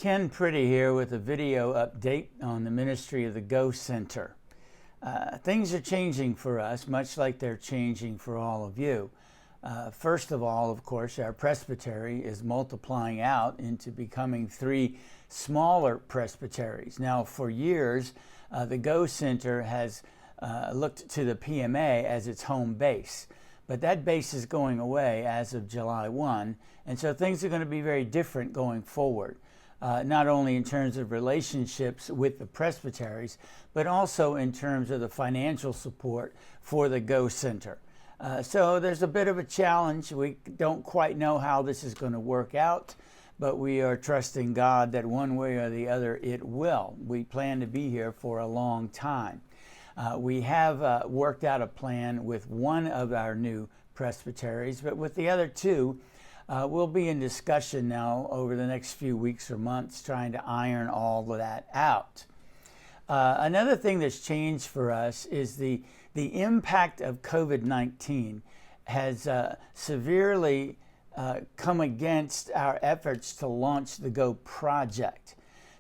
Ken Pretty here with a video update on the ministry of the Go Center. Things are changing for us, much like they're changing for all of you. First of all, of course, our presbytery is multiplying out into becoming 3 smaller presbyteries. Now, for years, the Go Center has looked to the PMA as its home base. But that base is going away as of July 1, and so things are going to be very different going forward, not only in terms of relationships with the presbyteries, but also in terms of the financial support for the Go Center. So there's a bit of a challenge. We don't quite know how this is going to work out, but we are trusting God that one way or the other it will. We plan to be here for a long time. We have worked out a plan with one of our new presbyteries, but with the other 2, we'll be in discussion now over the next few weeks or months trying to iron all of that out. Another thing that's changed for us is the impact of COVID-19 has severely come against our efforts to launch the Go Project.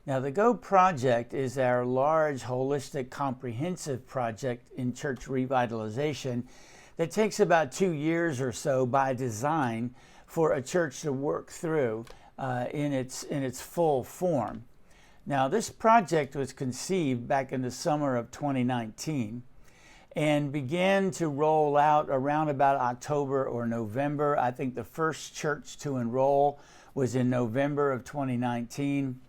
Now, the Go Project is our large, holistic, comprehensive project in church revitalization that takes about 2 years or so by design for a church to work through in its full form. Now, this project was conceived back in the summer of 2019 and began to roll out around about October or November. I think the first church to enroll was in November of 2019.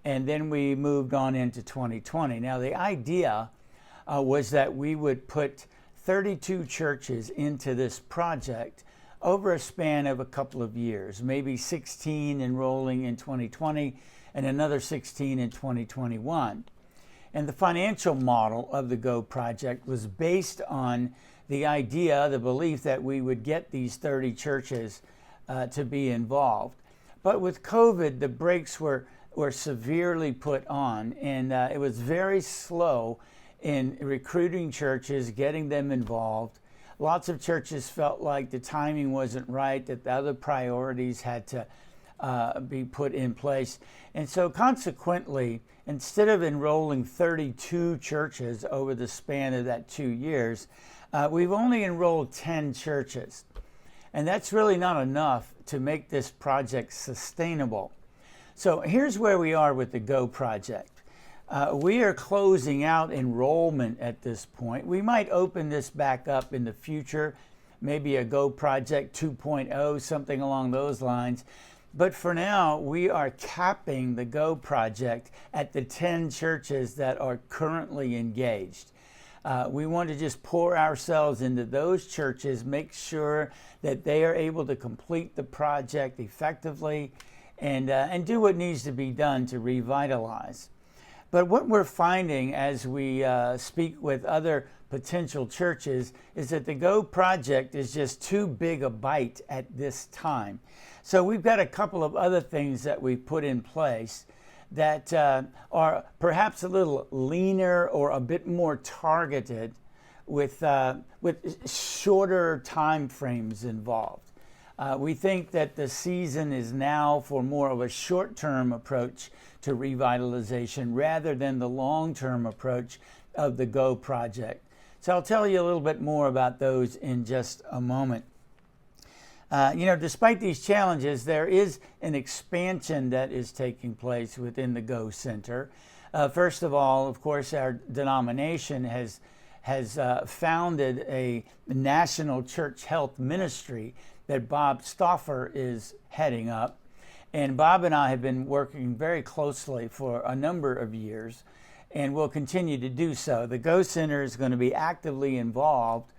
And then we moved on into 2020. Now, the idea was that we would put 32 churches into this project over a span of a couple of years, maybe 16 enrolling in 2020 and another 16 in 2021. And the financial model of the Go Project was based on the idea, the belief that we would get these 30 churches to be involved. But with COVID, the brakes were severely put on, and it was very slow in recruiting churches, getting them involved. Lots of churches felt like the timing wasn't right, that the other priorities had to be put in place. And so consequently, instead of enrolling 32 churches over the span of that 2 years, we've only enrolled 10 churches. And that's really not enough to make this project sustainable. So here's where we are with the Go Project. We are closing out enrollment at this point. We might open this back up in the future, maybe a Go Project 2.0, something along those lines. But for now, we are capping the Go Project at the 10 churches that are currently engaged. We want to just pour ourselves into those churches, make sure that they are able to complete the project effectively, and do what needs to be done to revitalize. But what we're finding as we speak with other potential churches is that the Go Project is just too big a bite at this time. So we've got a couple of other things that we've put in place that are perhaps a little leaner or a bit more targeted with shorter time frames involved. We think that the season is now for more of a short-term approach to revitalization rather than the long-term approach of the Go Project. So I'll tell you a little bit more about those in just a moment. Despite these challenges, there is an expansion that is taking place within the Go Center. First of all, of course, our denomination has founded a national church health ministry that Bob Stauffer is heading up. And Bob and I have been working very closely for a number of years and will continue to do so. The Go Center is going to be actively involved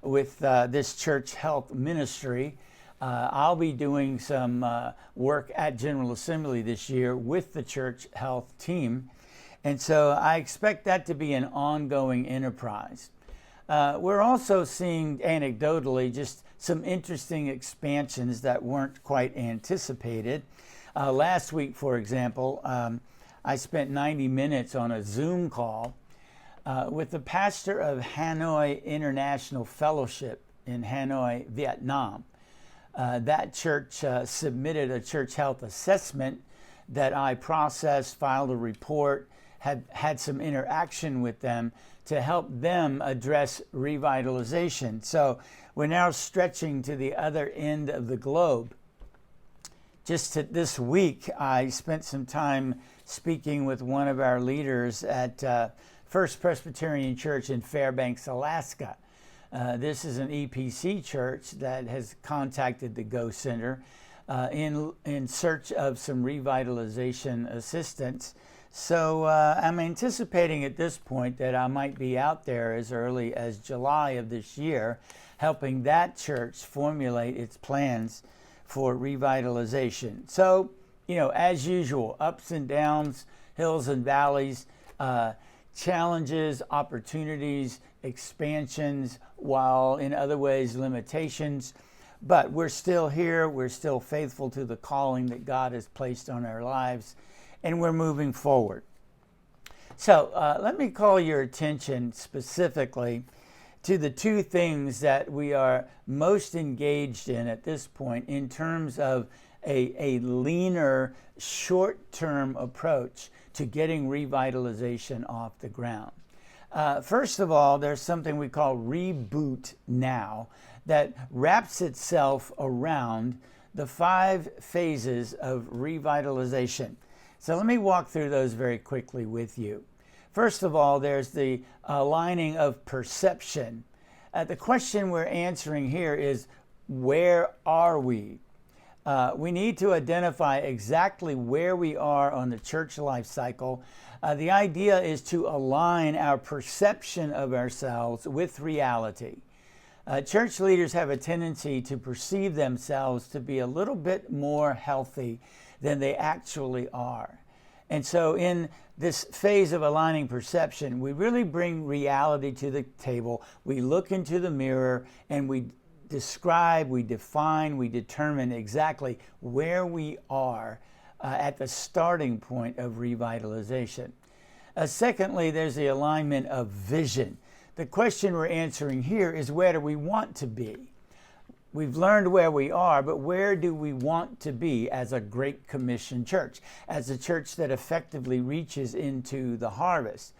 with this church health ministry. I'll be doing some work at General Assembly this year with the church health team. And so I expect that to be an ongoing enterprise. We're also seeing anecdotally just some interesting expansions that weren't quite anticipated. Last week, for example, I spent 90 minutes on a Zoom call with the pastor of Hanoi International Fellowship in Hanoi, Vietnam. That church submitted a church health assessment that I processed, filed a report, had some interaction with them to help them address revitalization. So we're now stretching to the other end of the globe. This week, I spent some time speaking with one of our leaders at First Presbyterian Church in Fairbanks, Alaska. This is an EPC church that has contacted the Go Center in search of some revitalization assistance. So I'm anticipating at this point that I might be out there as early as July of this year, helping that church formulate its plans for revitalization. So, as usual, ups and downs, hills and valleys, challenges, opportunities, expansions, while in other ways lemitations. But we're still here. We're still faithful to the calling that God has placed on our lives, and we're moving forward. So let me call your attention specifically to the two things that we are most engaged in at this point in terms of a leaner, short-term approach to getting revitalization off the ground. First of all, there's something we call Reboot Now that wraps itself around the 5 phases of revitalization. So let me walk through those very quickly with you. First of all, there's the aligning of perception. The question we're answering here is, where are we? We need to identify exactly where we are on the church life cycle. The idea is to align our perception of ourselves with reality. Church leaders have a tendency to perceive themselves to be a little bit more healthy than they actually are. And so in this phase of aligning perception, we really bring reality to the table. We look into the mirror and we describe, we define, we determine exactly where we are at the starting point of revitalization. Secondly, there's the alignment of vision. The question we're answering here is, where do we want to be? We've learned where we are, but where do we want to be as a Great Commission church, as a church that effectively reaches into the harvest?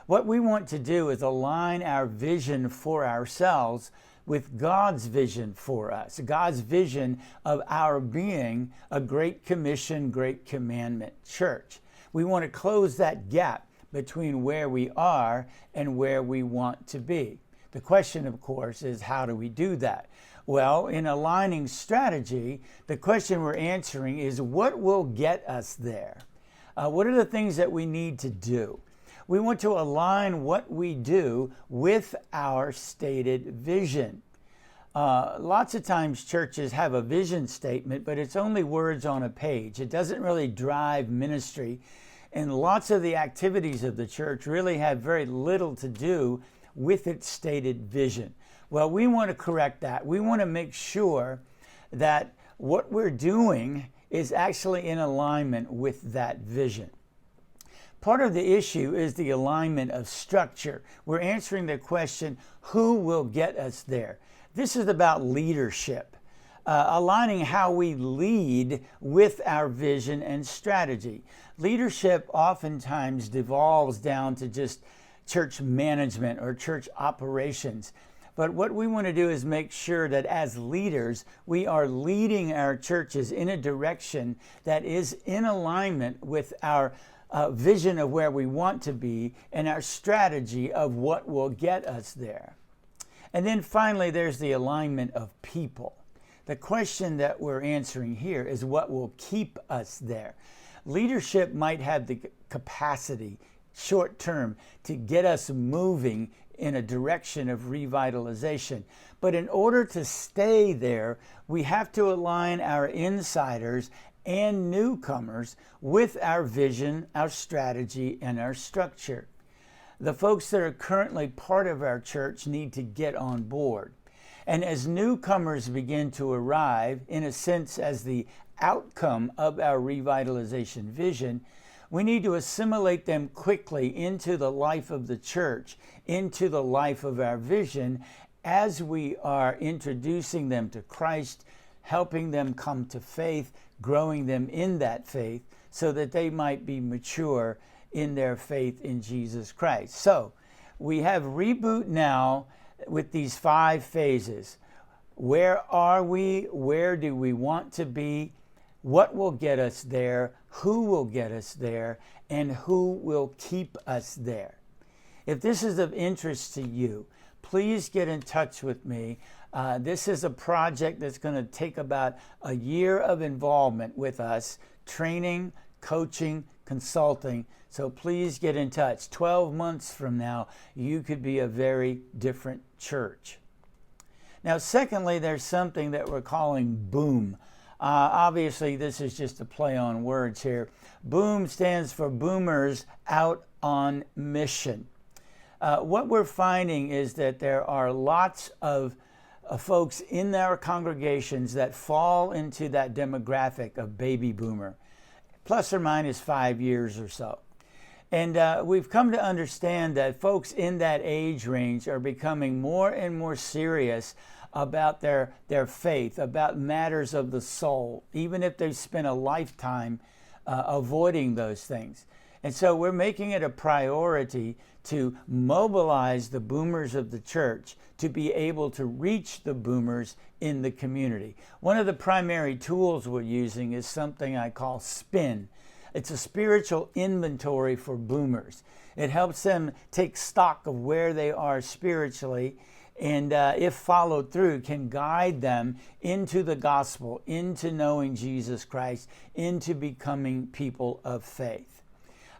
What we want to do is align our vision for ourselves with God's vision for us, God's vision of our being a Great Commission, Great Commandment church. We want to close that gap between where we are and where we want to be. The question, of course, is, how do we do that? Well, in aligning strategy, the question we're answering is, what will get us there? What are the things that we need to do? We want to align what we do with our stated vision. Lots of times churches have a vision statement, but it's only words on a page. It doesn't really drive ministry. And lots of the activities of the church really have very little to do with its stated vision. Well, we want to correct that. We want to make sure that what we're doing is actually in alignment with that vision. Part of the issue is the alignment of structure. We're answering the question, who will get us there? This is about leadership, aligning how we lead with our vision and strategy. Leadership oftentimes devolves down to just church management or church operations. But what we want to do is make sure that as leaders, we are leading our churches in a direction that is in alignment with our vision of where we want to be and our strategy of what will get us there. And then finally, there's the alignment of people. The question that we're answering here is, what will keep us there? Leadership might have the capacity, short term, to get us moving in a direction of revitalization. But in order to stay there, we have to align our insiders and newcomers with our vision, our strategy, and our structure. The folks that are currently part of our church need to get on board. And as newcomers begin to arrive, in a sense as the outcome of our revitalization vision, we need to assimilate them quickly into the life of the church, into the life of our vision, as we are introducing them to Christ, helping them come to faith, growing them in that faith, so that they might be mature in their faith in Jesus Christ. So we have Reboot Now with these 5 phases. Where are we? Where do we want to be? What will get us there? Who will get us there? And who will keep us there? If this is of interest to you, please get in touch with me. This is a project that's going to take about a year of involvement with us, training, coaching, consulting. So please get in touch. 12 months from now, you could be a very different church. Now, secondly, there's something that we're calling BOOM. Obviously, this is just a play on words here. BOOM stands for Boomers Out on Mission. What we're finding is that there are lots of folks in our congregations that fall into that demographic of baby boomer, plus or minus 5 years or so. And we've come to understand that folks in that age range are becoming more and more serious about their faith, about matters of the soul, even if they've spent a lifetime avoiding those things. And so we're making it a priority to mobilize the boomers of the church to be able to reach the boomers in the community. One of the primary tools we're using is something I call SPIN. It's a spiritual inventory for boomers. It helps them take stock of where they are spiritually, and if followed through, can guide them into the gospel, into knowing Jesus Christ, into becoming people of faith.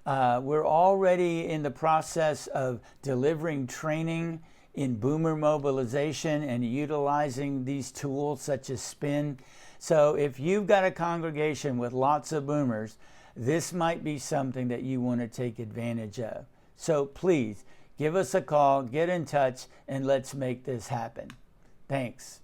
We're already in the process of delivering training in boomer mobilization and utilizing these tools such as SPIN. So if you've got a congregation with lots of boomers, this might be something that you want to take advantage of. So please, give us a call, get in touch, and let's make this happen. Thanks.